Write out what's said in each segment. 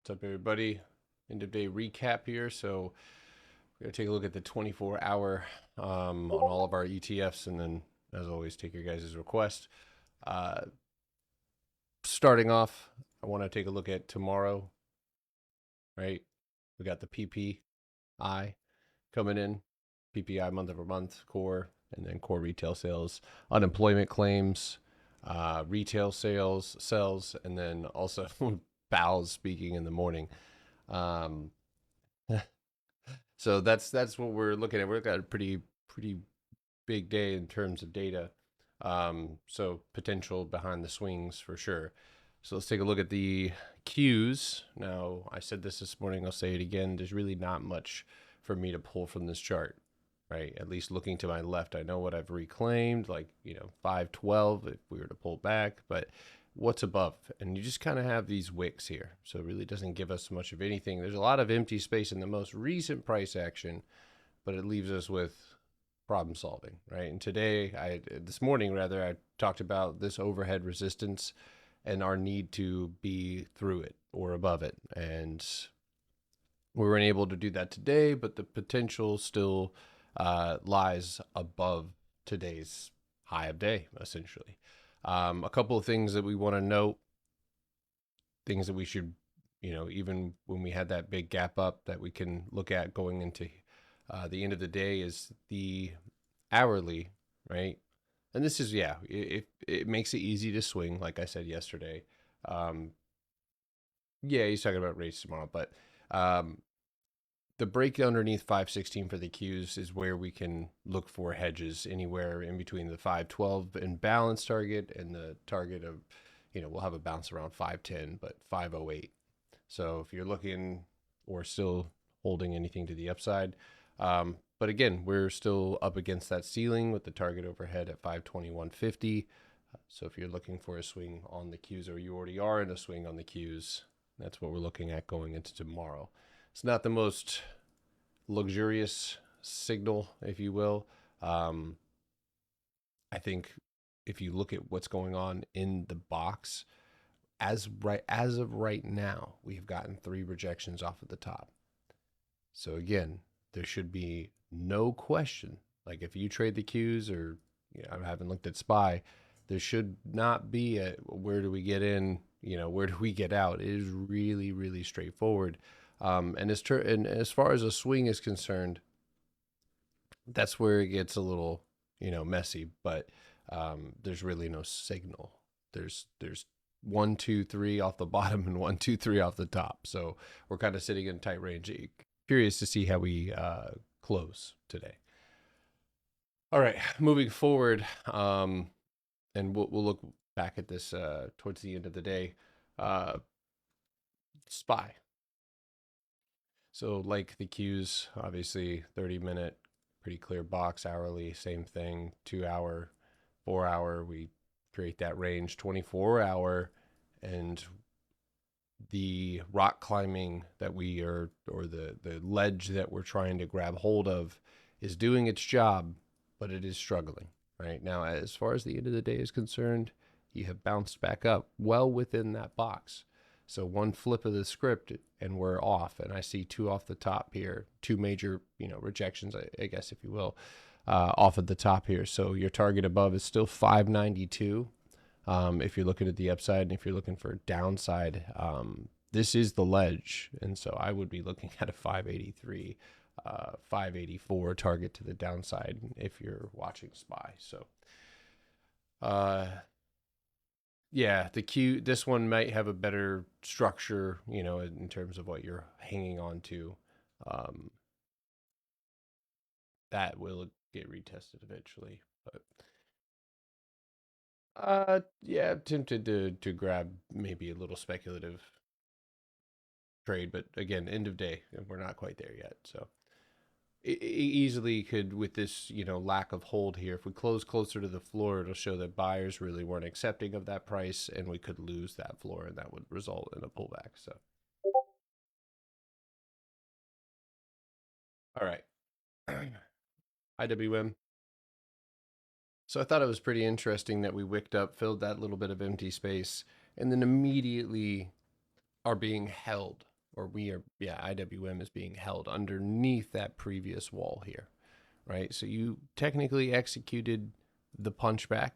What's up, everybody? End of day recap here. So we're gonna take a look at the 24-hour on all of our ETFs, and then, as always, take your guys' request. Uh, Starting off, I want to take a look at tomorrow. Right, we got the PPI coming in, PPI month over month, core, and then core retail sales, unemployment claims, retail sales, and then also Powell's speaking in the morning. Um, So that's what we're looking at. We've got a pretty big day in terms of data. So potential behind the swings for sure. So let's take a look at the Qs. Now, I said this morning, I'll say it again. There's really not much for me to pull from this chart, right? At least looking to my left, I know what I've reclaimed, like, 512 if we were to pull back, but what's above? And you just kind of have these wicks here. So it really doesn't give us much of anything. There's a lot of empty space in the most recent price action, but it leaves us with problem solving, right? And this morning rather, I talked about this overhead resistance and our need to be through it or above it. And we weren't able to do that today, but the potential still lies above today's high of day, essentially. A couple of things that we want to note, things that we should, even when we had that big gap up that we can look at going into the end of the day, is the hourly, right? And this is, yeah, it makes it easy to swing, like I said yesterday. Yeah, he's talking about rates tomorrow, but the break underneath 516 for the Qs is where we can look for hedges anywhere in between the 512 and balance target and the target of, we'll have a bounce around 510, but 508. So if you're looking or still holding anything to the upside, but again, we're still up against that ceiling with the target overhead at 521.50. So if you're looking for a swing on the Qs, or you already are in a swing on the Qs, that's what we're looking at going into tomorrow. It's not the most luxurious signal, if you will. I think if you look at what's going on in the box, as of right now, we've gotten 3 rejections off of the top. So again, there should be no question. Like if you trade the Qs, or I haven't looked at SPY, there should not be a where do we get in, where do we get out. It is really, really straightforward. And as far as a swing is concerned, that's where it gets a little, messy. But there's really no signal. There's 1, 2, 3 off the bottom and 1, 2, 3 off the top. So we're kind of sitting in a tight range. Curious to see how we close today. All right, moving forward, and we'll look back at this towards the end of the day. SPY. So like the Qs, obviously 30-minute, pretty clear box. Hourly, same thing. 2-hour, 4-hour, we create that range. 24-hour, and the rock climbing that we are, or the ledge that we're trying to grab hold of, is doing its job, but it is struggling right now. As far as the end of the day is concerned, you have bounced back up well within that box. So one flip of the script and we're off. And I see 2 off the top here, 2 major, rejections, I guess, if you will, off of the top here. So your target above is still 592. If you're looking at the upside, and if you're looking for downside, this is the ledge. And so I would be looking at a 583, 584 target to the downside if you're watching SPY. So, yeah, this one might have a better structure, in terms of what you're hanging on to. That will get retested eventually, but yeah, tempted to grab maybe a little speculative trade, but again, end of day, and we're not quite there yet. So it easily could, with this, lack of hold here, if we close closer to the floor, it'll show that buyers really weren't accepting of that price, and we could lose that floor, and that would result in a pullback. So, all right, IWM. So I thought it was pretty interesting that we wicked up, filled that little bit of empty space, and then immediately are being held, IWM is being held underneath that previous wall here, right? So you technically executed the punchback,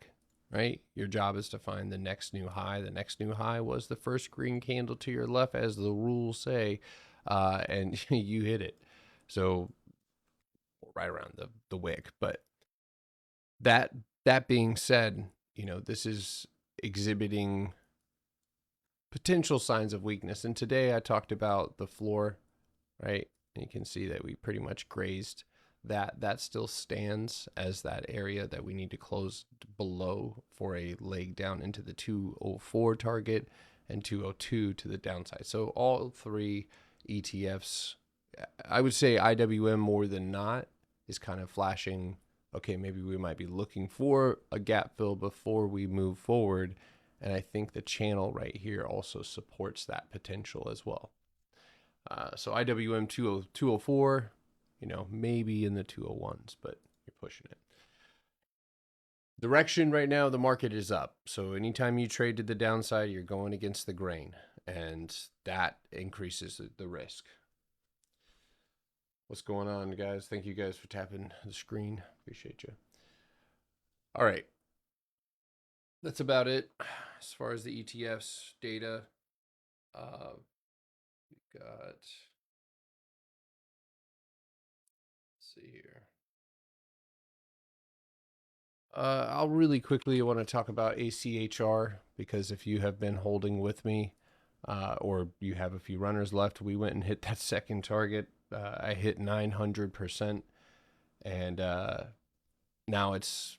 right? Your job is to find the next new high. The next new high was the first green candle to your left, as the rules say, and you hit it. So right around the wick. But that that being said, this is exhibiting potential signs of weakness. And today I talked about the floor, right? And you can see that we pretty much grazed that. That still stands as that area that we need to close below for a leg down into the 204 target and 202 to the downside. So all three ETFs, I would say IWM more than not, is kind of flashing, okay, maybe we might be looking for a gap fill before we move forward. And I think the channel right here also supports that potential as well. So IWM 204, maybe in the 201s, but you're pushing it. Direction right now, the market is up. So anytime you trade to the downside, you're going against the grain, and that increases the risk. What's going on, guys? Thank you guys for tapping the screen. Appreciate you. All right. That's about it as far as the ETFs data. We've got, let's see here. I'll really quickly want to talk about ACHR, because if you have been holding with me, or you have a few runners left, we went and hit that second target. I hit 900%, and now it's,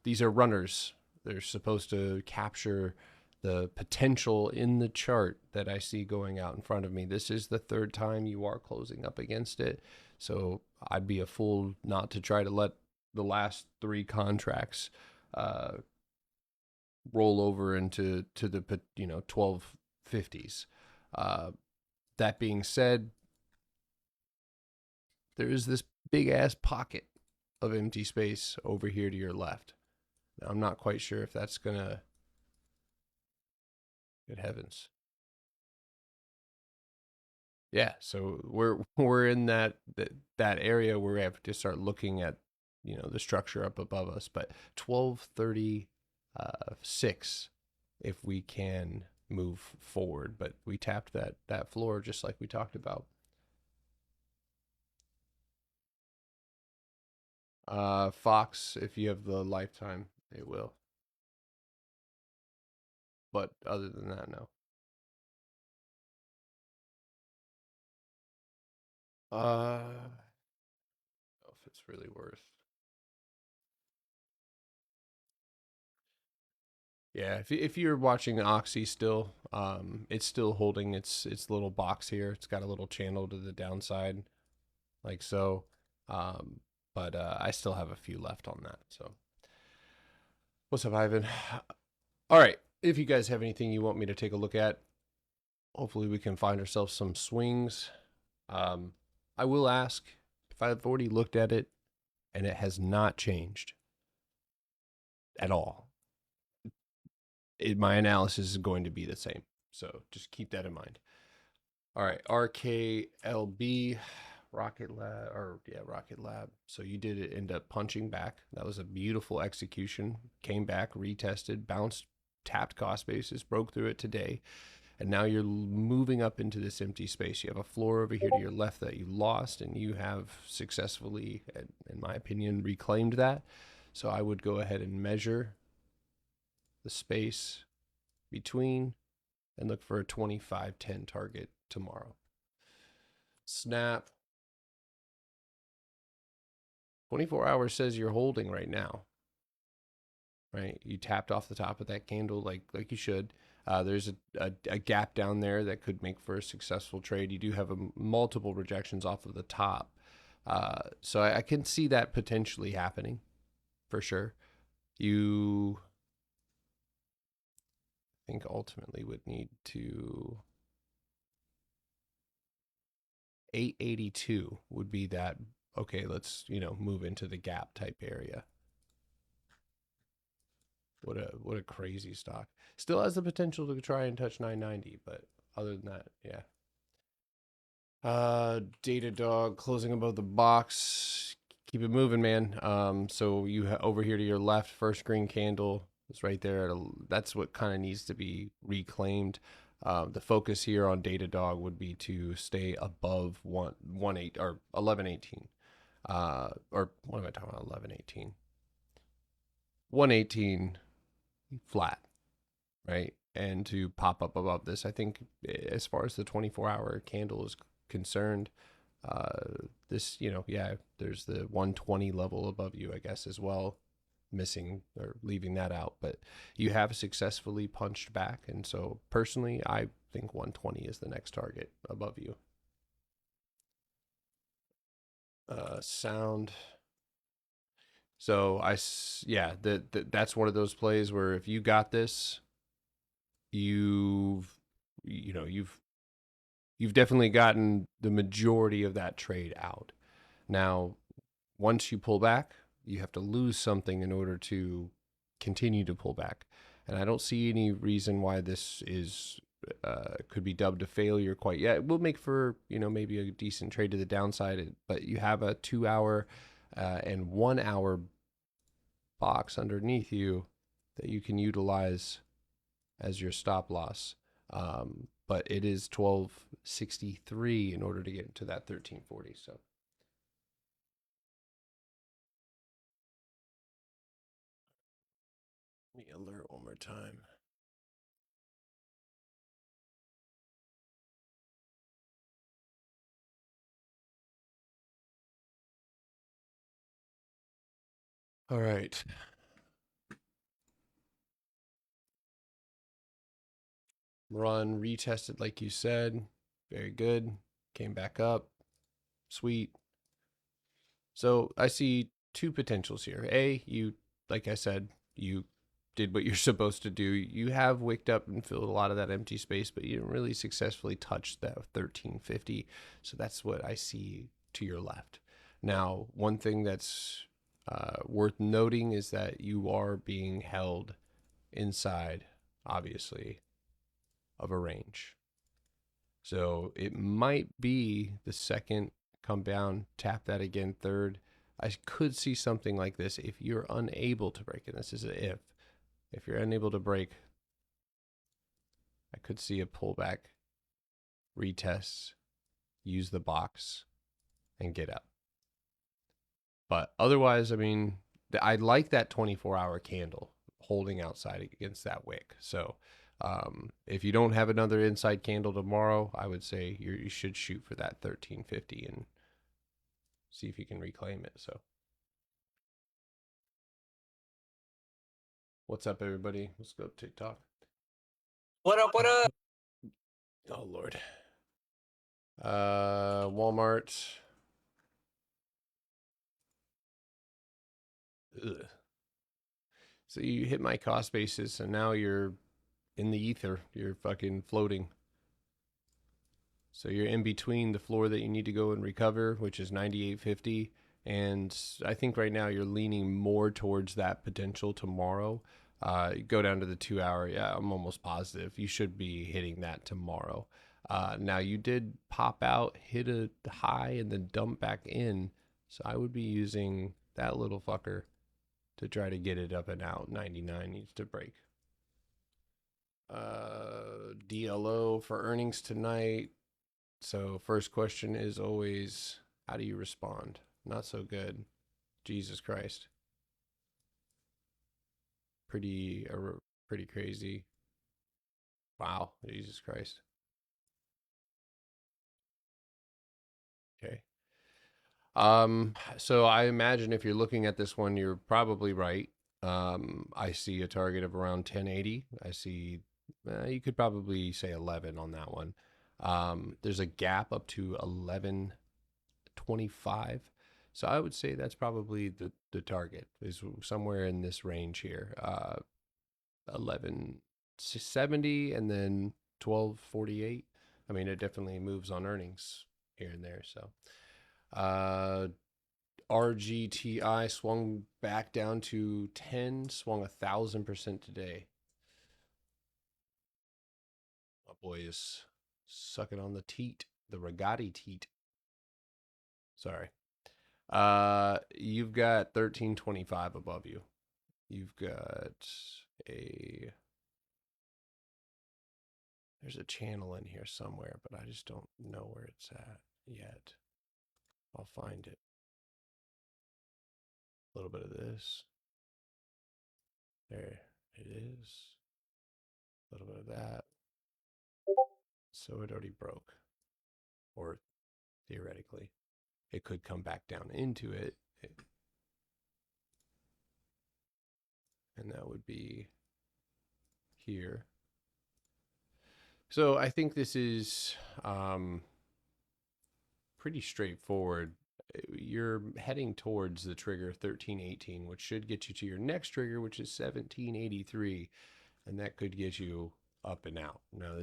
these are runners. They're supposed to capture the potential in the chart that I see going out in front of me. This is the third time you are closing up against it. So I'd be a fool not to try to let the last three contracts roll over into the 1250s. That being said, there is this big ass pocket of empty space over here to your left. Now, I'm not quite sure if that's gonna, good heavens. Yeah, so we're in that area where we have to start looking at, the structure up above us. But 1236, if we can move forward. But we tapped that floor just like we talked about. Fox, if you have the lifetime, it will. But other than that, no. I don't know if it's really worth. Yeah, if you're watching Oxy still, it's still holding its little box here. It's got a little channel to the downside, like so. But I still have a few left on that. So, what's up, Ivan? All right. If you guys have anything you want me to take a look at, hopefully we can find ourselves some swings. I will ask if I've already looked at it and it has not changed at all. My analysis is going to be the same. So just keep that in mind. All right, RKLB, Rocket Lab. So you did end up punching back. That was a beautiful execution. Came back, retested, bounced, tapped cost basis, broke through it today. And now you're moving up into this empty space. You have a floor over here to your left that you lost, and you have successfully, in my opinion, reclaimed that. So I would go ahead and measure the space between and look for a 2510 target tomorrow. Snap. 24 hours says you're holding right now. Right? You tapped off the top of that candle like you should. There's a gap down there that could make for a successful trade. You do have multiple rejections off of the top. So I can see that potentially happening for sure. You, I think, ultimately would need to 882 would be that, okay, let's, move into the gap type area. What a crazy stock. Still has the potential to try and touch 990, but other than that, yeah. Datadog closing above the box. Keep it moving, man. So over here to your left, first green candle is right there. That's what kind of needs to be reclaimed. The focus here on Datadog would be to stay above 118 or 1118. Or what am I talking about? 1118. 118 flat, right? And to pop up above this, I think as far as the 24-hour candle is concerned, this, yeah, there's the 120 level above you, I guess, as well, missing or leaving that out. But you have successfully punched back. And so personally, I think 120 is the next target above you. Sound. So yeah, that's one of those plays where if you got this, you've you know you've definitely gotten the majority of that trade out. Now, once you pull back, you have to lose something in order to continue to pull back. And I don't see any reason why this is could be dubbed a failure quite yet. It will make for maybe a decent trade to the downside, but you have a 2 hour and 1 hour box underneath you that you can utilize as your stop loss. But it is 1263 in order to get into that 1340. So let me alert one more time. All right. Run retested like you said. Very good. Came back up. Sweet. So I see two potentials here. Like I said, you did what you're supposed to do. You have wicked up and filled a lot of that empty space, but you didn't really successfully touch that 1350. So that's what I see to your left. Now, one thing that's worth noting is that you are being held inside, obviously, of a range. So it might be the second, come down, tap that again, third. I could see something like this if you're unable to break, and this is a if you're unable to break, I could see a pullback, retest, use the box, and get up. But otherwise, I mean, I like that 24-hour candle holding outside against that wick. So if you don't have another inside candle tomorrow, I would say you should shoot for that 1350 and see if you can reclaim it. So what's up, everybody? Let's go TikTok. What up? What up? Oh Lord. Walmart. Ugh. So you hit my cost basis, and now you're in the ether. You're fucking floating. So you're in between the floor that you need to go and recover, which is 98.50, and I think right now you're leaning more towards that potential tomorrow. Go down to the 2 hour. Yeah, I'm almost positive you should be hitting that tomorrow. Now you did pop out, hit a high, and then dump back in. So I would be using that little fucker to try to get it up and out. 99 needs to break. DLO for earnings tonight. So first question is always, how do you respond? Not so good. Jesus Christ. Pretty crazy. Wow, Jesus Christ. Okay. So I imagine if you're looking at this one, you're probably right. I see a target of around 1080. I see you could probably say 11 on that one. There's a gap up to 1125. So I would say that's probably the target is somewhere in this range here. 1170 and then 1248. I mean, it definitely moves on earnings here and there. So RGTI swung back down to 10, swung 1,000% today. My boy is sucking on the teat the Regatti Teat. Sorry. You've got 1325 above you. You've got there's a channel in here somewhere, but I just don't know where it's at yet. I'll find it. A little bit of this. There it is. A little bit of that. So it already broke. Or theoretically, it could come back down into it. And that would be here. So I think this is pretty straightforward. You're heading towards the trigger 1318, which should get you to your next trigger, which is 1783, and that could get you up and out. Now,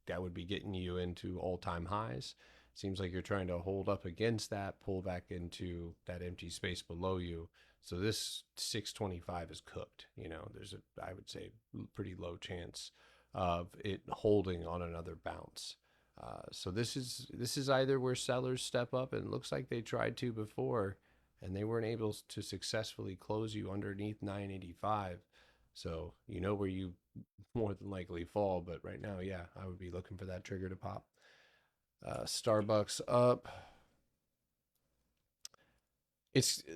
that would be getting you into all-time highs. Seems like you're trying to hold up against that, pull back into that empty space below you. So this 625 is cooked. There's I would say, pretty low chance of it holding on another bounce. So this is either where sellers step up, and it looks like they tried to before, and they weren't able to successfully close you underneath 985. So where you more than likely fall. But right now, yeah, I would be looking for that trigger to pop. Starbucks up.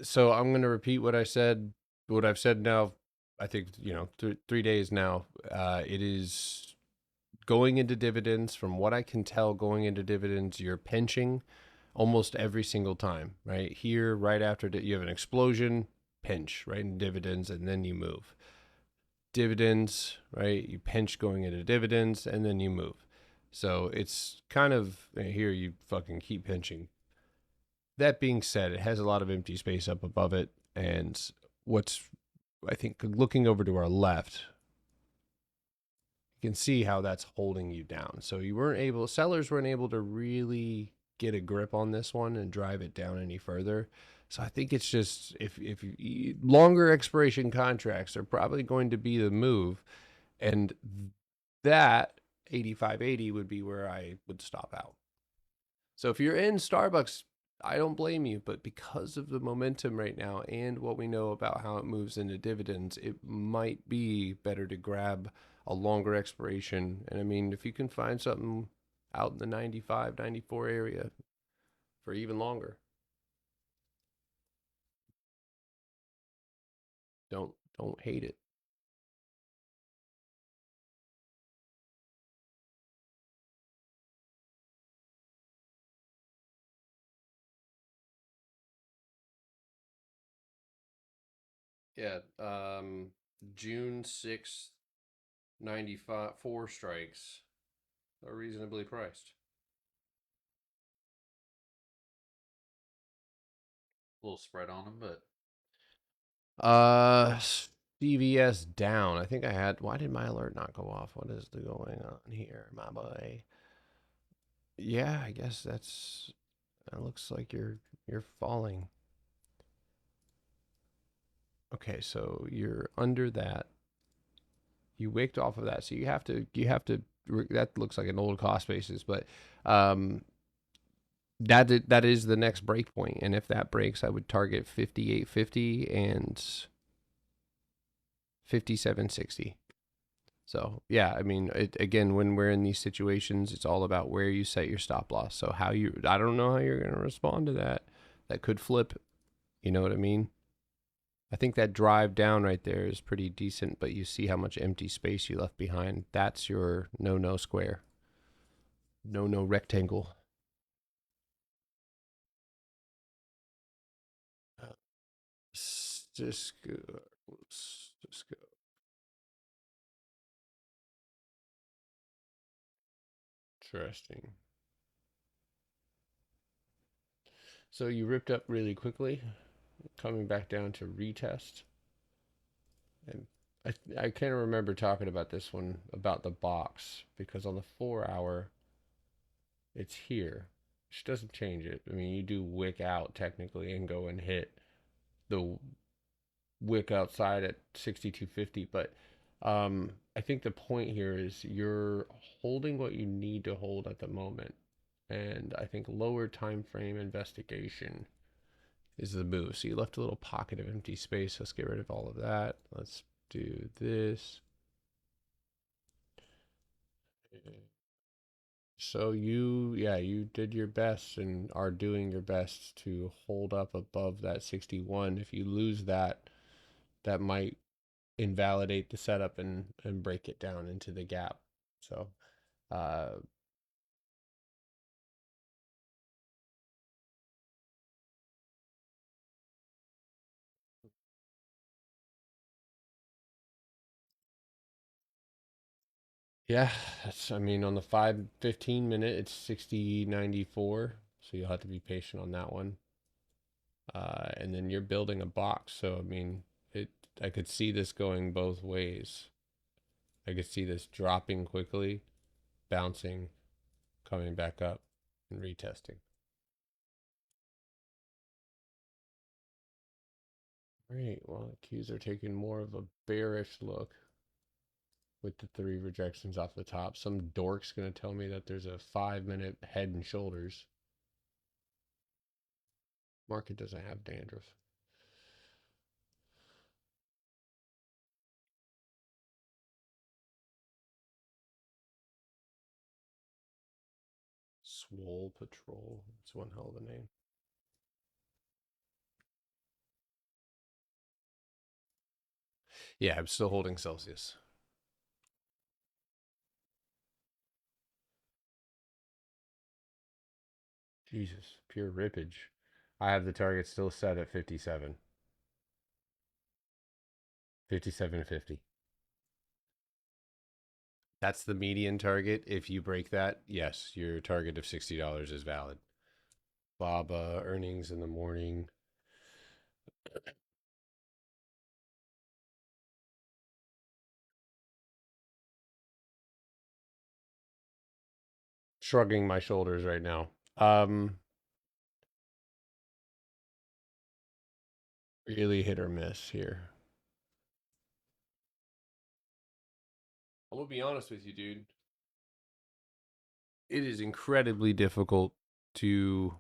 So I'm going to repeat what I've said now. I think 3 days now. It is going into dividends. From what I can tell, going into dividends, you're pinching almost every single time. Right here, right after you have an explosion, pinch right in dividends, and then you move. Dividends, right? You pinch going into dividends, and then you move. So it's kind of here you fucking keep pinching. That being said, it has a lot of empty space up above it, and I think looking over to our left, you can see how that's holding you down. So sellers weren't able to really get a grip on this one and drive it down any further. So I think it's just if longer expiration contracts are probably going to be the move, and that 85.80 would be where I would stop out. So if you're in Starbucks, I don't blame you, but because of the momentum right now and what we know about how it moves into dividends, it might be better to grab a longer expiration. And I mean, if you can find something out in the 95, 94 area for even longer, don't hate it. Yeah, June 6th, 95, 4 strikes are reasonably priced. A little spread on them, but CVS down. I think I had. Why did my alert not go off? What is going on here, my boy? Yeah, I guess that looks like you're falling. Okay, so you're under that. You wicked off of that, so you have to. That looks like an old cost basis, but that is the next break point, and if that breaks, I would target 58.50 and 57.60. So yeah, I mean, again, when we're in these situations, it's all about where you set your stop loss. So I don't know how you're going to respond to that. That could flip. You know what I mean? I think that drive down right there is pretty decent, but you see how much empty space you left behind. That's your no square. No rectangle. Just go. Just go. Interesting. So you ripped up really quickly, coming back down to retest. And I can't remember talking about this one, about the box, because on the 4-hour, it's here, which doesn't change it. I mean, you do wick out technically and go and hit the wick outside at 62.50, but I think the point here is you're holding what you need to hold at the moment. And I think lower time frame investigation is the move. So you left a little pocket of empty space. Let's get rid of all of that. Let's do this. So you did your best and are doing your best to hold up above that 61. If you lose that, that might invalidate the setup and break it down into the gap. So, uh, yeah, that's, I mean, on the 5:15 minute, it's 60.94. So you'll have to be patient on that one. And then you're building a box. So, I mean, I could see this going both ways. I could see this dropping quickly, bouncing, coming back up, and retesting. All right, well, the Qs are taking more of a bearish look with the 3 rejections off the top. Some dork's going to tell me that there's a 5-minute head and shoulders. Market doesn't have dandruff. Swole Patrol. It's one hell of a name. Yeah, I'm still holding Celsius. Jesus, pure rippage. I have the target still set at 57. 57.50. That's the median target. If you break that, yes, your target of $60 is valid. BABA earnings in the morning. Shrugging my shoulders right now. Really hit or miss here. I'm gonna be honest with you, dude. It is incredibly difficult to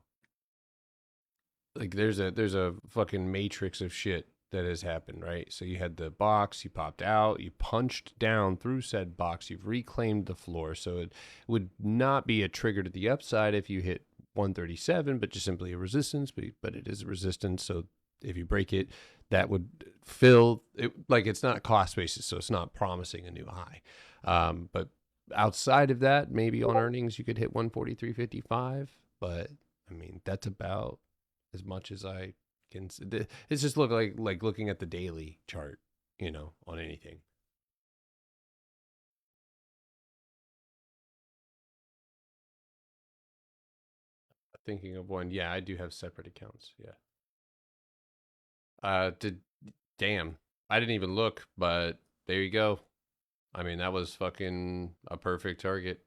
like there's a fucking matrix of shit that has happened, right? So you had the box, you popped out, you punched down through said box, you've reclaimed the floor. So it would not be a trigger to the upside if you hit 137, but just simply a resistance, but it is a resistance. So if you break it, that would fill it, like it's not cost basis, so it's not promising a new high. But outside of that, maybe on earnings you could hit 143.55, but I mean that's about as much as I can. It's just like looking at the daily chart, you know, on anything. Thinking of one, yeah, I do have separate accounts. Yeah. Did damn, I didn't even look, but there you go. I mean, that was fucking a perfect target.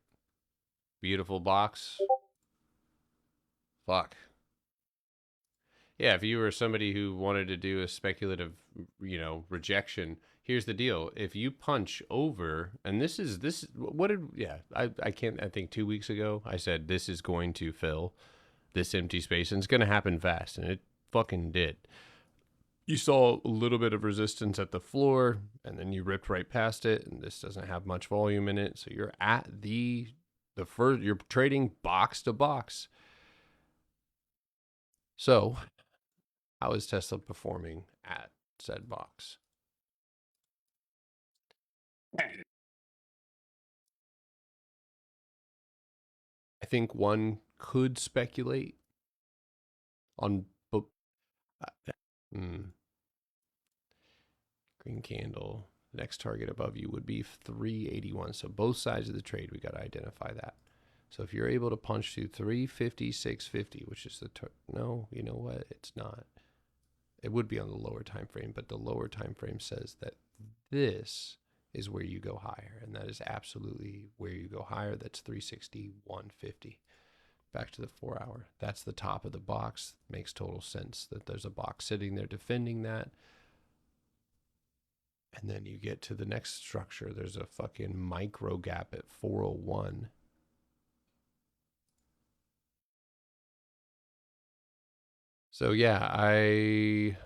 Beautiful box. Fuck. Yeah, if you were somebody who wanted to do a speculative, you know, rejection, here's the deal. If you punch over, and this what did yeah, I can't I think 2 weeks ago I said this is going to fill this empty space and it's gonna happen fast, and it fucking did. You saw a little bit of resistance at the floor, and then you ripped right past it, and this doesn't have much volume in it. So you're at the first you're trading box to box. So how is Tesla performing at said box? I think one could speculate on green candle. The next target above you would be 381. So both sides of the trade, we got to identify that. So if you're able to punch through 350, 650, which is the no, you know what? It's not. It would be on the lower time frame, but the lower time frame says that this is where you go higher, and that is absolutely where you go higher. That's 360, 150. Back to the 4 hour. That's the top of the box. Makes total sense that there's a box sitting there defending that. And then you get to the next structure. There's a fucking micro gap at 401. So yeah, I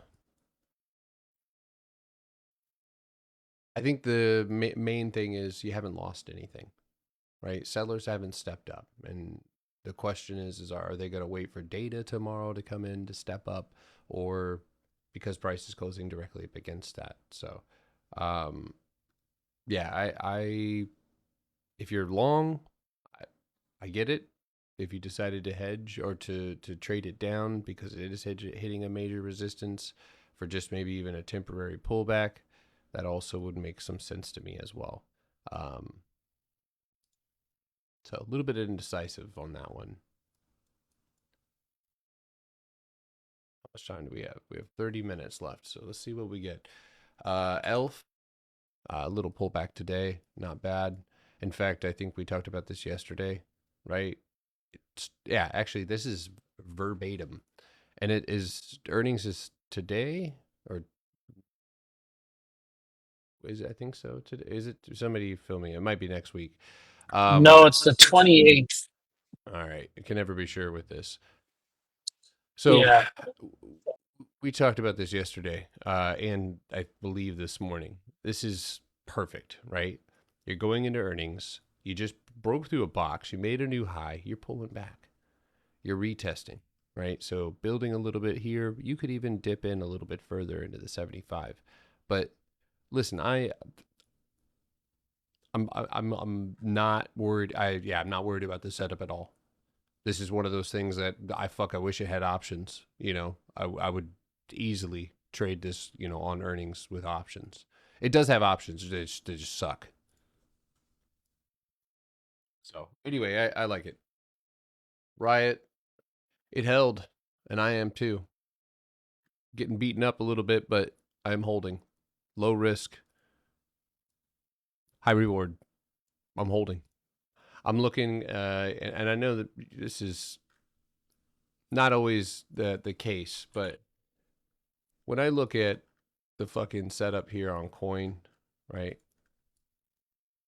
think the main thing is you haven't lost anything, right? Sellers haven't stepped up, and the question is are they going to wait for data tomorrow to come in to step up, or because price is closing directly up against that? So, um, yeah, I if you're long, I, I get it. If you decided to hedge or to trade it down because it is hitting a major resistance for just maybe even a temporary pullback, that also would make some sense to me as well. Um, so a little bit indecisive on that one. How much time do we have? We have 30 minutes left, so let's see what we get. Elf, a little pullback today, not bad. In fact, I think we talked about this yesterday, right? Yeah, actually, this is verbatim, and it is earnings is today or is it? I think so. Today is it? Somebody fill me. It might be next week. No, it's the 28th. All right, I can never be sure with this. So Yeah. we talked about this yesterday, and I believe this morning. This is perfect, right? You're going into earnings. You just broke through a box. You made a new high. You're pulling back. You're retesting, right? So building a little bit here. You could even dip in a little bit further into the 75. But listen, I'm not worried. I'm not worried about the setup at all. This is one of those things that I wish it had options. I would easily trade this, on earnings with options. It does have options. They just suck. So anyway, I like it. Riot, it held, and I am too. Getting beaten up a little bit, but I'm holding. Low risk, high reward. I'm holding. I'm looking, and I know that this is not always the case, but when I look at the fucking setup here on coin, right?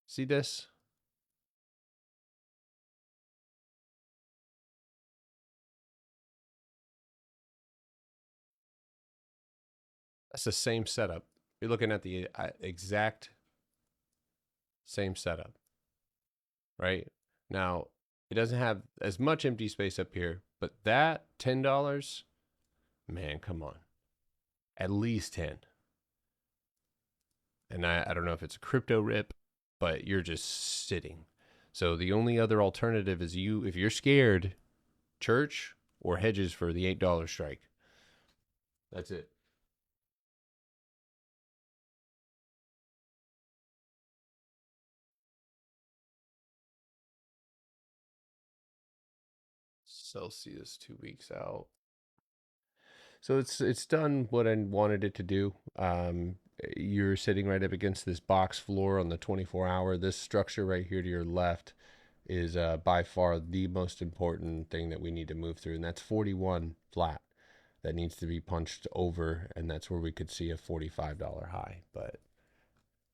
See this? That's the same setup. You're looking at the exact same setup, right? Now, it doesn't have as much empty space up here, but that $10, man, come on. At least 10. And I don't know if it's a crypto rip, but you're just sitting. So the only other alternative is if you're scared, church or hedges for the $8 strike. That's it. Celsius 2 weeks out. So it's done what I wanted it to do. You're sitting right up against this box floor on the 24-hour. This structure right here to your left is by far the most important thing that we need to move through, and that's 41 flat. That needs to be punched over, and that's where we could see a $45 high, but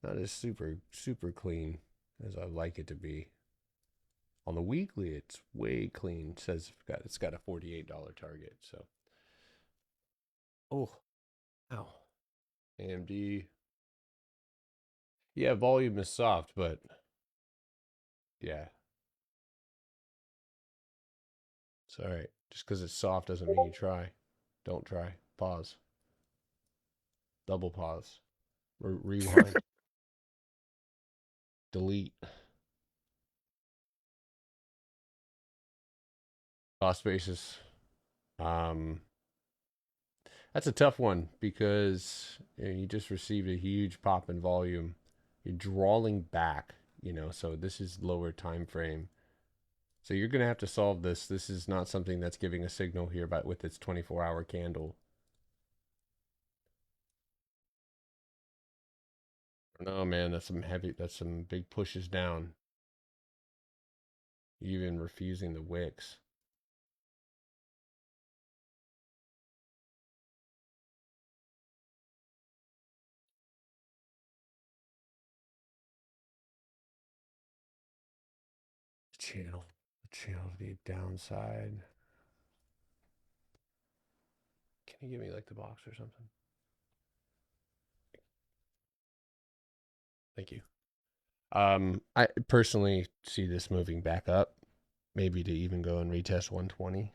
not as super clean as I'd like it to be. On the weekly, it's way clean. It says it's got a $48 target. So, oh, ow. AMD. Yeah, volume is soft, but yeah, it's all right. Just because it's soft doesn't mean you try. Don't try. Pause. Double pause. Rewind. Delete. Cost basis. Um, that's a tough one because you just received a huge pop in volume. You're drawing back, so this is lower time frame. So you're going to have to solve this. This is not something that's giving a signal here, but with its 24-hour candle. No, man, that's some big pushes down. Even refusing the wicks. The channel to the downside. Can you give me like the box or something? Thank you. I personally see this moving back up, maybe to even go and retest 120.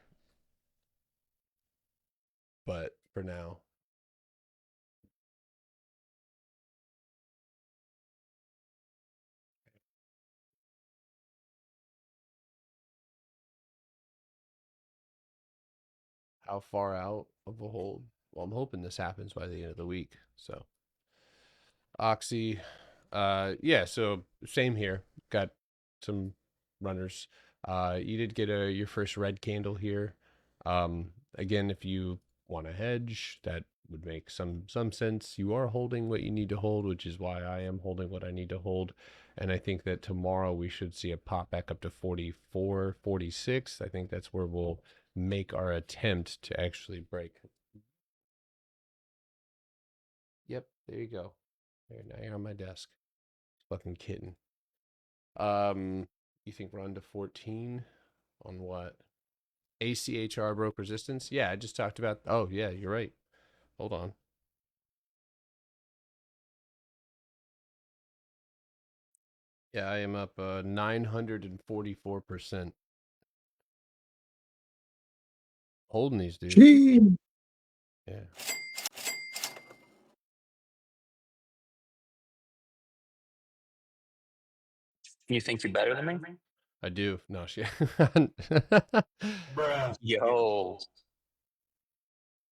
But for now, how far out of a hold? Well, I'm hoping this happens by the end of the week. So, Oxy, yeah. So same here. Got some runners. You did get your first red candle here. Again, if you want to hedge, that would make some sense. You are holding what you need to hold, which is why I am holding what I need to hold. And I think that tomorrow we should see a pop back up to 44, 46. I think that's where we'll make our attempt to actually break. Yep, there you go. There, now you're on my desk. Fucking kitten. You think run to 14 on what? ACHR broke resistance? Yeah, I just talked about. Oh, yeah, you're right. Hold on. Yeah, I am up 944%. Holding these dudes. Gee. Yeah. You think you're better than me? I do. No, shit. Yo.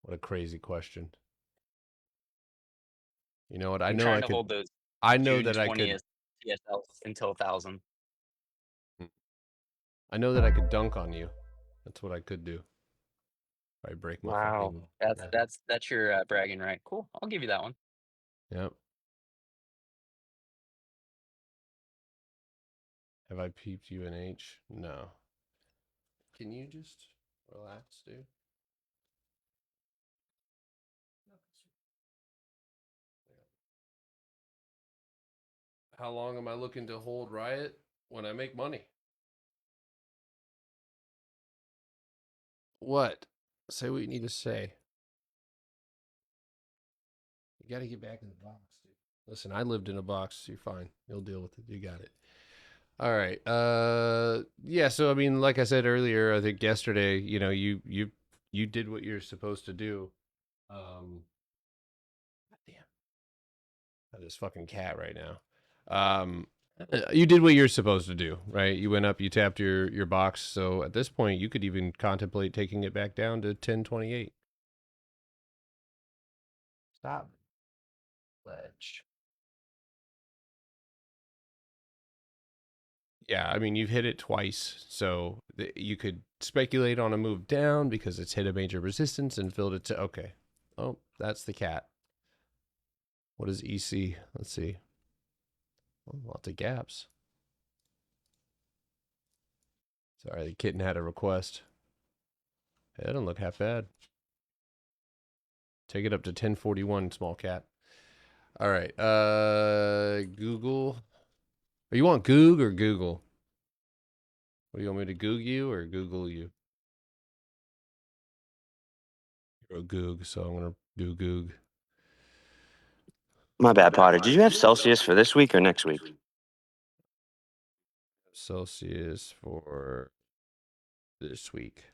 What a crazy question. You know what? I I'm know trying I to could. hold those I know June that I could. 20th TSL until 1,000. I know that I could dunk on you. That's what I could do. I break my Wow. fucking. That's Yeah. that's your bragging right. Cool. I'll give you that one. Yep. Have I peeped UNH? No. Can you just relax, dude? How long am I looking to hold Riot? When I make money. What? Say what you need to say. You got to get back in the box, dude. Listen, I lived in a box. You're fine. You'll deal with it. You got it. All right. Yeah, so I mean, like I said earlier, I think yesterday, you know, you did what you're supposed to do. God damn. This fucking cat right now. You did what you're supposed to do, right? You went up, you tapped your box. So at this point, you could even contemplate taking it back down to 1028. Stop. Ledge. Yeah, I mean, you've hit it twice, so you could speculate on a move down because it's hit a major resistance and filled it to. Okay. Oh, that's the cat. What is EC? Let's see. Oh, lots of gaps. Sorry, the kitten had a request. Hey, that doesn't look half bad. Take it up to 1041, small cat. All right. Google. Or you want Goog or Google? What do you want me to Goog you or Google you? You're a Goog, so I'm gonna do Goog. My bad, Potter. Did you have Celsius for this week or next week? Celsius for this week.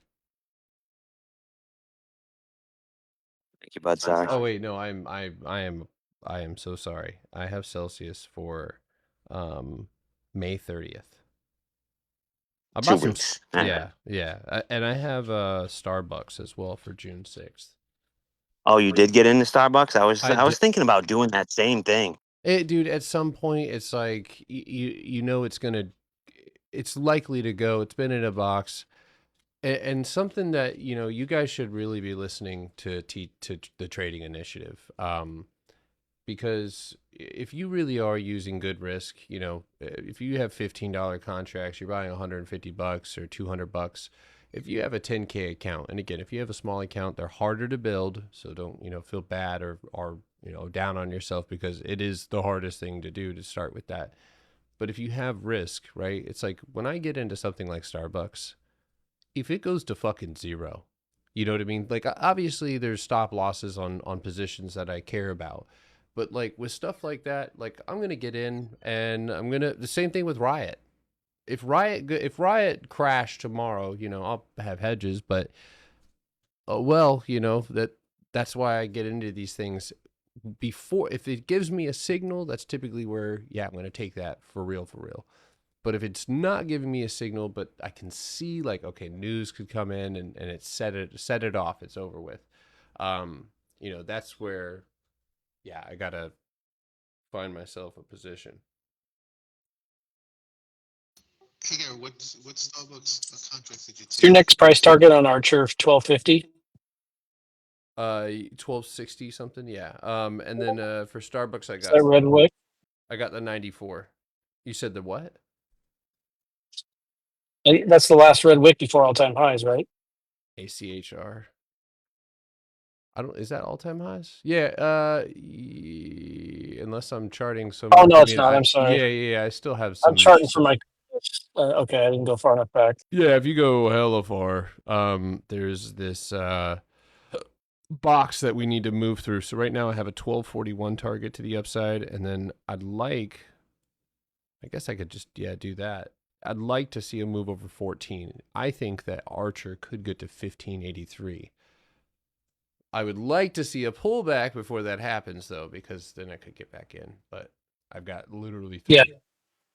Thank you, bud. Sorry. Oh wait, no, I am so sorry. I have Celsius for May 30th. I 2 bought some weeks. All right. yeah. And I have Starbucks as well for June 6th. Oh, you did get into Starbucks? I I was thinking about doing that same thing. Dude, at some point it's like you know it's likely to go. It's been in a box. And something that, you know, you guys should really be listening to the trading initiative. Because if you really are using good risk, you know, if you have $15 contracts, you're buying $150 or $200. If you have a 10K account, and again, if you have a small account, they're harder to build. So don't, you know, feel bad or you know, down on yourself because it is the hardest thing to do to start with that. But if you have risk, right? It's like when I get into something like Starbucks, if it goes to fucking zero, You know what I mean? Like obviously there's stop losses on positions that I care about. But like with stuff like that, like I'm going to get in and I'm going to the same thing with Riot. If Riot crashed tomorrow, you know, I'll have hedges, but well, you know, that's why I get into these things before. If it gives me a signal, that's typically where, yeah, I'm going to take that for real. But if it's not giving me a signal, but I can see like, okay, news could come in and it set it off, it's over with. You know, that's where, yeah, I gotta find myself a position. Hey Gary, what Starbucks contracts did you What's your take? next price target on Archer? 1250. 1260 something, yeah. And then for Starbucks, Is that Red Wick? I got the 94. You said the what? That's the last Red Wick before all time highs, right? ACHR. I don't. Is that all time highs? Yeah. Unless I'm charting some. Oh no, it's not. I'm sorry. Yeah. I still have some. I'm charting for my. Okay, I didn't go far enough back. Yeah, if you go hella far, there's this box that we need to move through. So right now I have a 1241 target to the upside, and then I guess I could just do that. I'd like to see a move over 14. I think that Archer could get to 1583. I would like to see a pullback before that happens, though, because then I could get back in. But I've got literally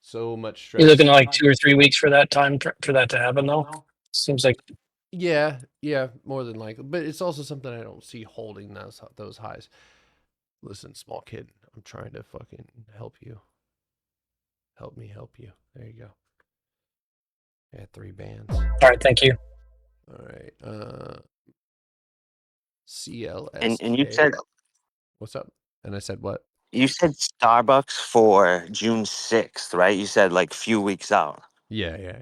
so much stress. You're looking at like 2 or 3 weeks for that time for that to happen, though. Seems like Yeah, more than likely. But it's also something I don't see holding those highs. Listen, small kid, I'm trying to fucking help you. Help me help you. There you go. I had 3 bands. all right. Thank you. All right. CLS. And you said What's up? And I said what? you said Starbucks for June 6th, right? You said like few weeks out. Yeah.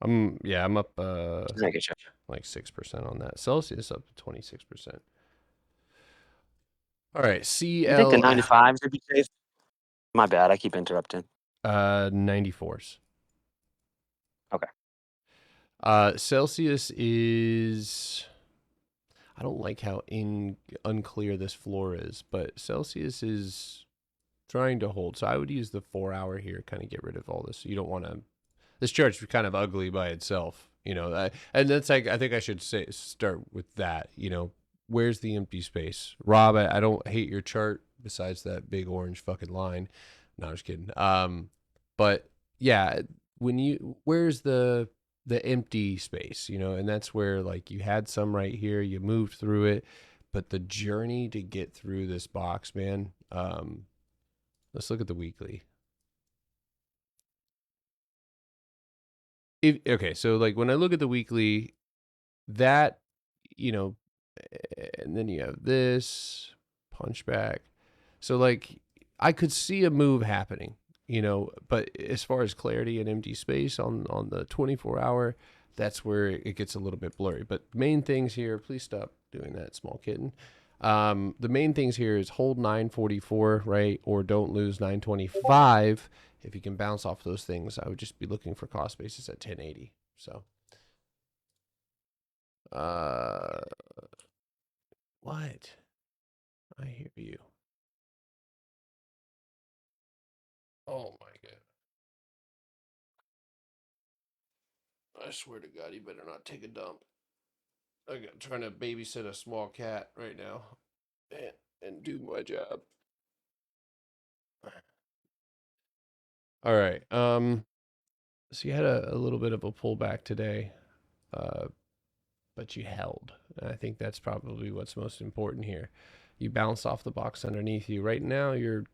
I'm up Just making sure. like 6% on that. Celsius up to 26%. All right, You think the 95s would be safe? My bad, I keep interrupting. 94s. Okay. Celsius is, I don't like how unclear this floor is, but Celsius is trying to hold. So I would use the 4-hour here, kind of get rid of all this. You don't want to, this chart is kind of ugly by itself, you know, and that's like, I think I should start with that, you know, where's the empty space? Rob, I don't hate your chart besides that big orange fucking line. No, I'm just kidding. But yeah, where's the empty space, you know, and that's where like you had some right here, you moved through it, but the journey to get through this box, man. Let's look at the weekly. Okay, so like when I look at the weekly, that, you know, and then you have this punch back. So like I could see a move happening, you know, but as far as clarity and empty space on the 24-hour, that's where it gets a little bit blurry. But main things here, please stop doing that, small kitten. The main things here is hold 944, right? Or don't lose 925. If you can bounce off those things, I would just be looking for cost basis at 1080. So, what? I hear you. Oh my god. I swear to God, you better not take a dump. I'm trying to babysit a small cat right now and do my job. All right. So you had a little bit of a pullback today, but you held. And I think that's probably what's most important here. You bounced off the box underneath you. Right now, you're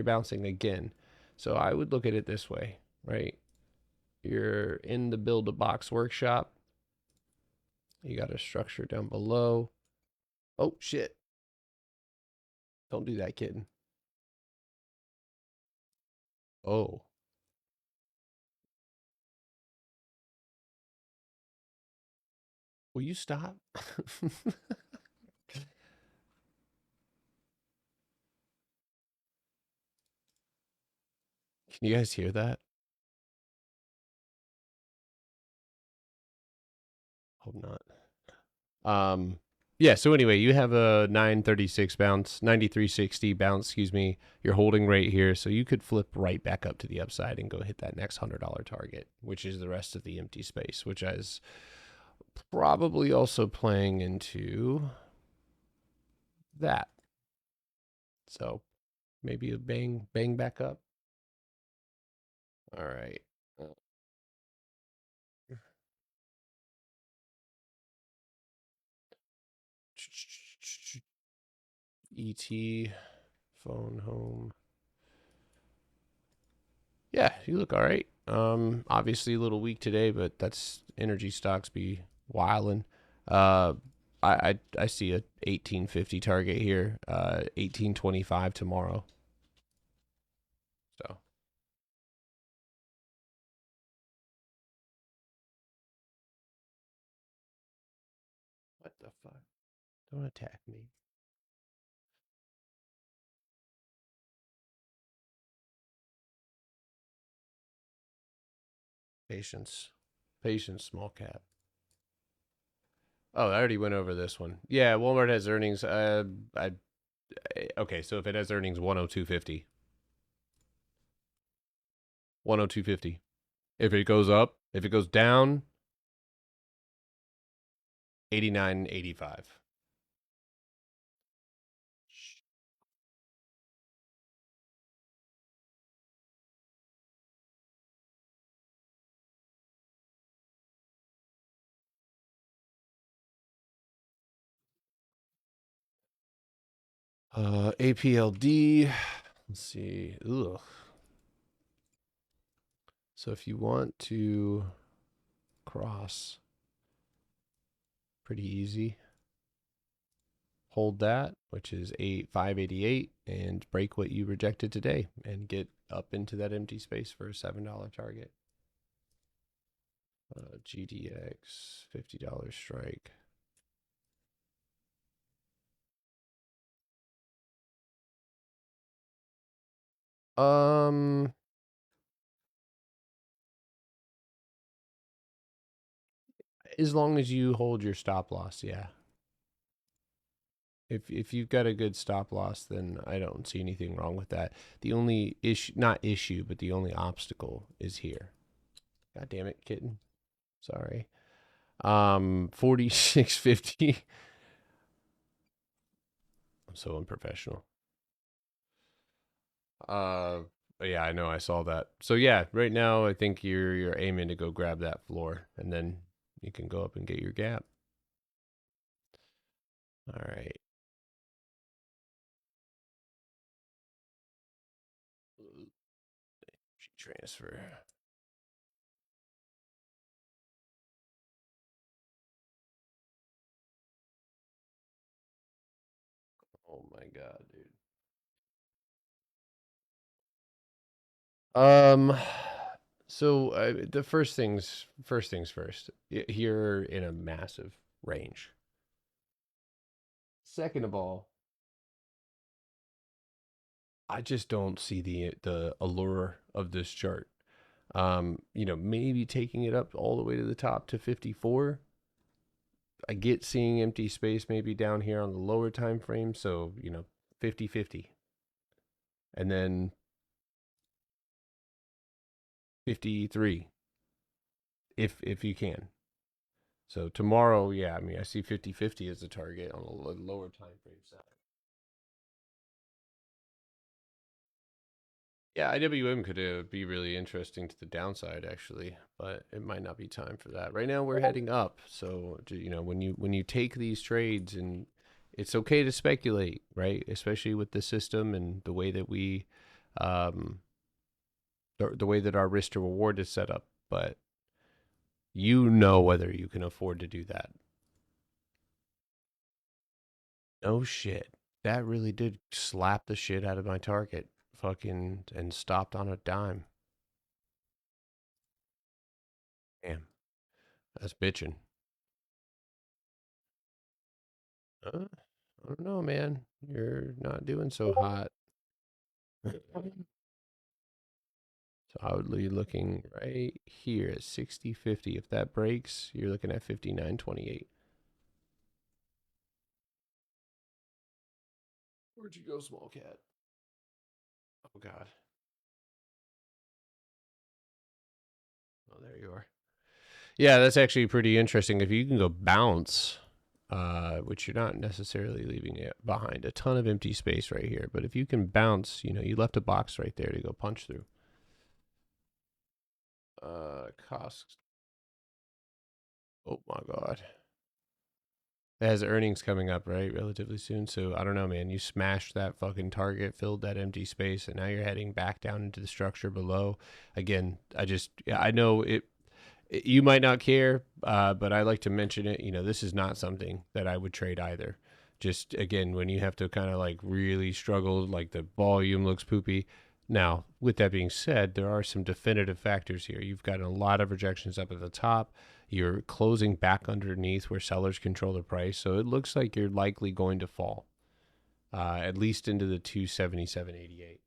bouncing again. So I would look at it this way, right? You're in the build a box workshop. You got a structure down below. Oh, shit. Don't do that, kitten. Oh. Will you stop? Can you guys hear that? Hope not. Yeah, so anyway, you have a 936 bounce, 9360 bounce, excuse me. You're holding right here, so you could flip right back up to the upside and go hit that next $100 target, which is the rest of the empty space, which is probably also playing into that. So maybe a bang back up. All right. ET, phone, home. Yeah, you look all right. Obviously a little weak today, but that's energy stocks be wildin'. I see a 1850 target here. 1825 tomorrow. So. What the fuck? Don't attack me. Patience. Patience, small cap. Oh, I already went over this one. Yeah, Walmart has earnings. Okay, so if it has earnings 102.50. 102.50. If it goes up, if it goes down, 89.85. APLD. Let's see. Ugh. So if you want to cross, pretty easy. Hold that, which is 588, and break what you rejected today and get up into that empty space for a $7 target. GDX, $50 strike. As long as you hold your stop loss, yeah. If you've got a good stop loss, then I don't see anything wrong with that. The only issue, not issue, but the only obstacle is here. God damn it, kitten. Sorry. 46.50. I'm so unprofessional. Yeah, I know, I saw that. So yeah, right now I think you're aiming to go grab that floor, and then you can go up and get your gap. All right. Transfer. Oh my god, dude. So the first things first. You're in a massive range. Second of all, I just don't see the allure of this chart. Maybe taking it up all the way to the top to 54. I get seeing empty space maybe down here on the lower time frame, so 50-50. And then 53 if you can. So tomorrow, yeah, I mean, I see 50-50 as a target on the lower time frame side. Yeah, IWM could be really interesting to the downside actually, but it might not be time for that. Right now we're heading up, so when you take these trades, and it's okay to speculate, right? Especially with the system and the way that we the way that our risk to reward is set up, but you know whether you can afford to do that. No shit. That really did slap the shit out of my target. Fucking, and stopped on a dime. Damn. That's bitching. I don't know, man. You're not doing so hot. So I would be looking right here at 60.50. If that breaks, you're looking at 59.28. Where'd you go, small cat? Oh God. Oh, there you are. Yeah, that's actually pretty interesting. If you can go bounce, which you're not necessarily leaving it behind a ton of empty space right here, but if you can bounce, you know, you left a box right there to go punch through. Cost. Oh my God. It has earnings coming up, right? Relatively soon. So I don't know, man. You smashed that fucking target, filled that empty space, and now you're heading back down into the structure below. Again, I know it you might not care, but I like to mention it. You know, this is not something that I would trade either. Just again, when you have to kind of like really struggle, like the volume looks poopy. Now, with that being said, there are some definitive factors here. You've got a lot of rejections up at the top. You're closing back underneath where sellers control the price. So it looks like you're likely going to fall, at least into the 277.88.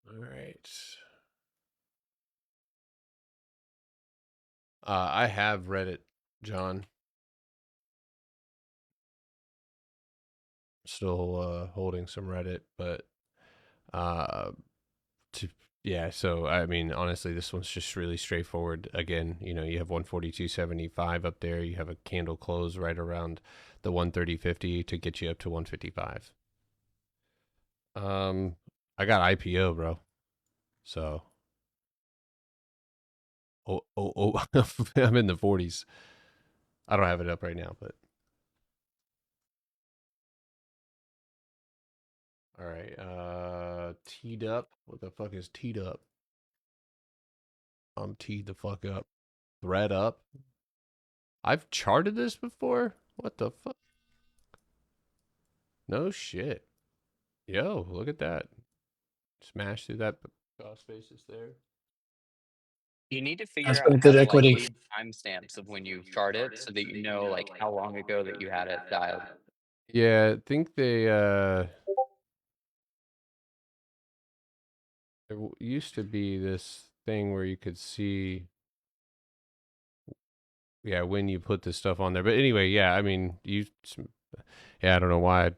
All right. I have read it, John. Still holding some Reddit, but yeah. So I mean, honestly, this one's just really straightforward. Again, you know, you have 142.75 up there. You have a candle close right around the 130.50 to get you up to 155. I got IPO, bro. So, I'm in the 40s. I don't have it up right now, but all right. Teed up. What the fuck is teed up? I'm teed the fuck up. Thread up. I've charted this before? What the fuck? No shit. Yo, look at that. Smash through that cost basis there. You need to That's figure out been how good to equity. leave timestamps of when you chart it so that you know like how long ago that you had it dialed. Yeah, I think they there used to be this thing where you could see when you put this stuff on there. But anyway, yeah, I mean, I don't know why I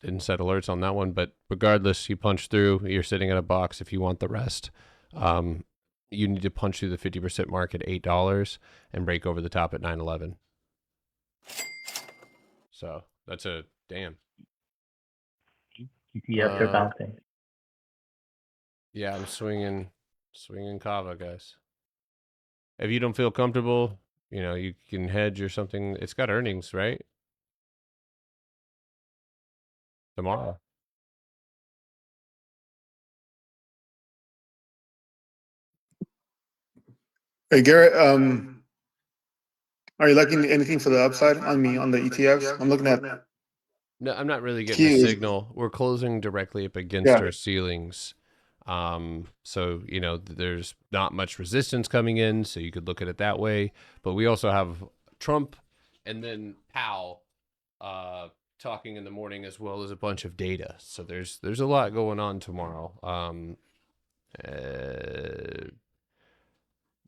didn't set alerts on that one, but regardless, you punch through, you're sitting at a box. If you want the rest, you need to punch through the 50% mark at $8 and break over the top at 9.11. So that's a damn. ETFs are bouncing. Yeah, I'm swinging Kava, guys. If you don't feel comfortable, you know, you can hedge or something. It's got earnings, right? Tomorrow. Hey Garrett, are you looking anything for the upside on the ETFs? I'm looking at No, I'm not really getting a Qs. signal. We're closing directly up against our ceilings. So, you know, there's not much resistance coming in, so you could look at it that way. But we also have Trump and then Powell talking in the morning, as well as a bunch of data. So there's a lot going on tomorrow.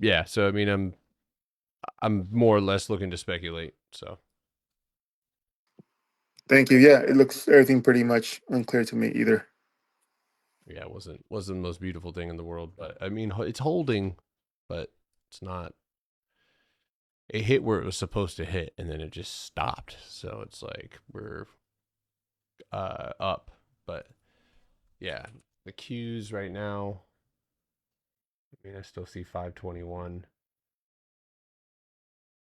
Yeah, so I mean, I'm more or less looking to speculate. So Thank you. Yeah, it looks everything pretty much unclear to me either. yeah, it wasn't the most beautiful thing in the world, but I mean, it's holding, but it's not. It hit where it was supposed to hit, and then it just stopped. So it's like we're up, but yeah, the Qs right now. I mean, I still see 521,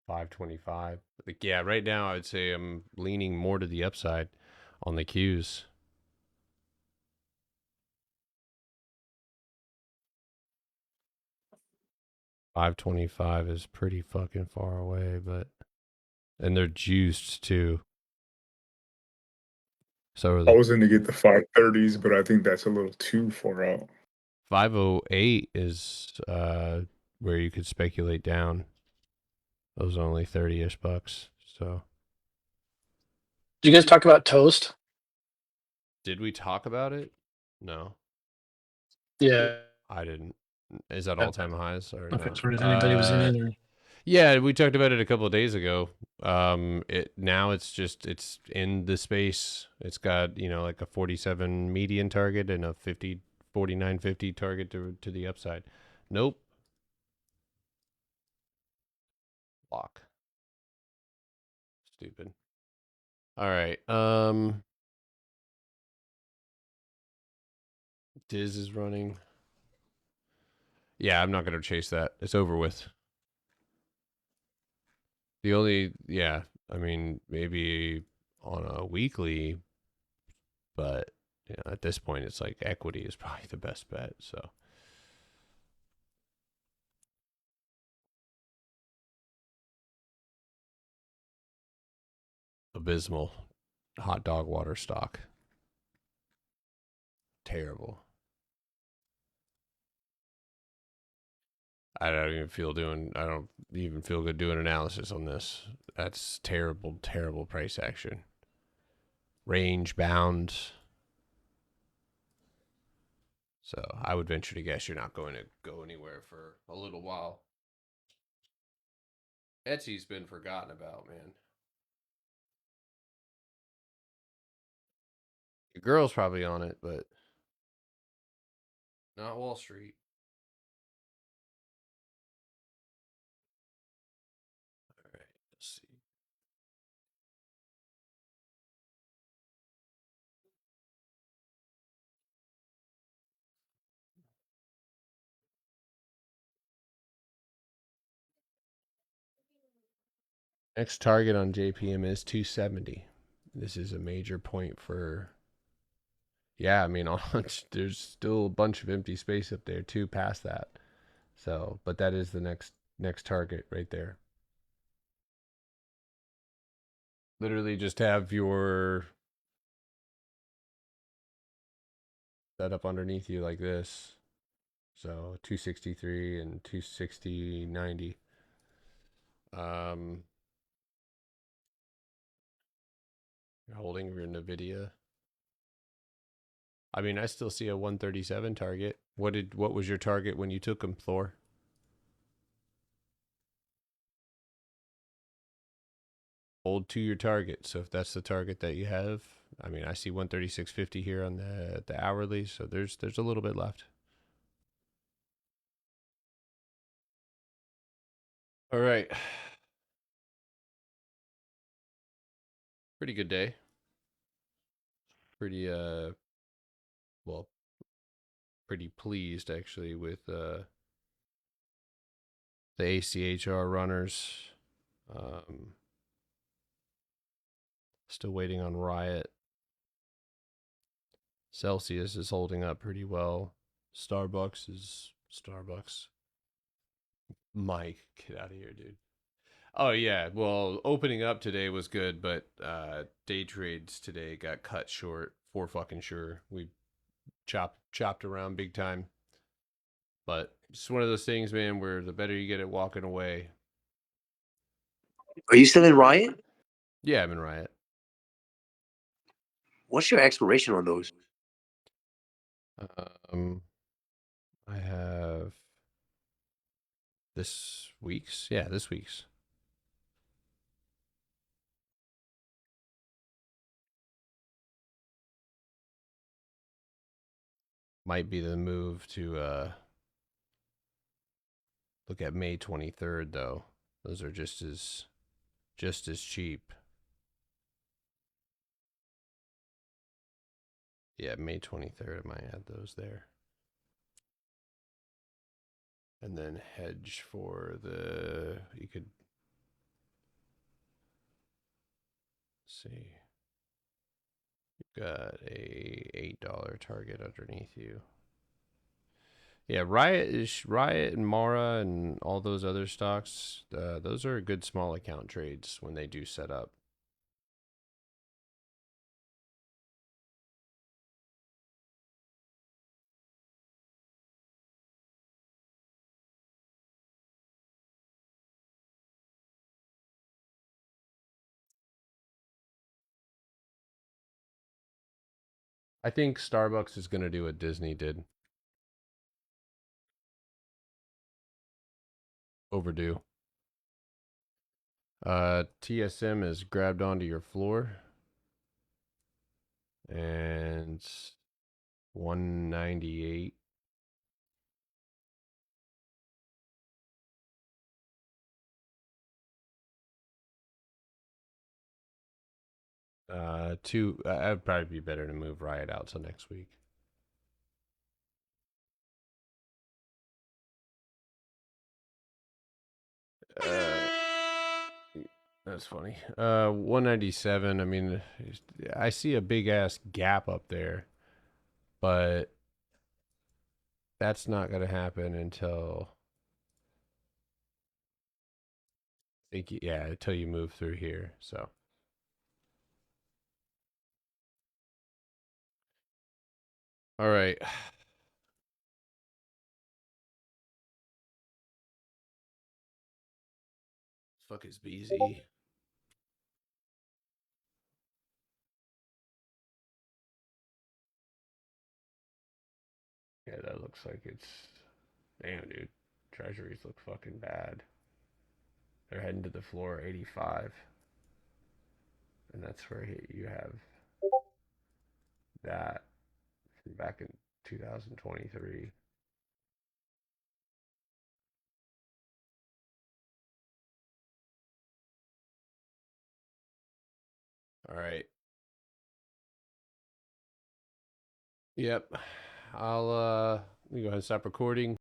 525. Like, yeah, right now I would say I'm leaning more to the upside on the Qs. $525 is pretty fucking far away, and they're juiced too. So are I the was going to get the 530s, but I think that's a little too far out. 508 is where you could speculate down. Those are only 30-ish bucks. So Did you guys talk about Toast? did we talk about it? No. Yeah. I didn't. Is that Yeah. all-time highs or Okay, no? sorry if anybody was in either. Yeah, we talked about it a couple of days ago. It now it's in the space. It's got, you know, like a 47 median target and a 49.50 target to the upside. Nope. Lock. Stupid. All right. Diz is running. Yeah, I'm not gonna chase that. It's over with. The only, yeah, I mean, maybe on a weekly, but you know, at this point, it's like equity is probably the best bet. So abysmal hot dog water stock. Terrible. I don't even feel good doing analysis on this. That's terrible, terrible price action. Range bound. So I would venture to guess you're not going to go anywhere for a little while. Etsy's been forgotten about, man. Your girl's probably on it, but not Wall Street. All right, let's see. Next target on JPM is 270. This is a major point for. Yeah, I mean, there's still a bunch of empty space up there too, past that. So, but that is the next target right there. Literally, just have your setup underneath you like this. So 263 and 260.90. You're holding your NVIDIA. I mean, I still see a 137 target. What was your target when you took them, Floor? Hold to your target. So if that's the target that you have, I mean, I see 136.50 here on the hourly, so there's a little bit left. All right. Pretty good day. Pretty well, pretty pleased actually with the ACHR runners. Still waiting on Riot. Celsius is holding up pretty well. Starbucks is Starbucks. Mike, get out of here, dude. Oh yeah, well, opening up today was good, but day trades today got cut short for fucking sure. We chopped around big time. But it's one of those things, man, where the better you get at walking away. Are you still in Riot? Yeah, I'm in Riot. What's your expiration on those? I have this week's. Yeah, this week's. Might be the move to look at May 23rd though. Those are just as cheap. Yeah, May 23rd, I might add those there. And then hedge for you could see. You've got a $8 target underneath you. Yeah, Riot and Mara and all those other stocks. Those are good small account trades when they do set up. I think Starbucks is going to do what Disney did. overdue. TSM is grabbed onto your floor. And 198. I'd probably be better to move Riot out till next week. That's funny. 197. I mean, I see a big ass gap up there, but that's not gonna happen until until you move through here. So. All right. Fuck is BZ? Yeah, that looks like it's. Damn, dude. Treasuries look fucking bad. They're heading to the floor 85. And that's where you have that from back in 2023. All right. Yep. I'll let me go ahead and stop recording.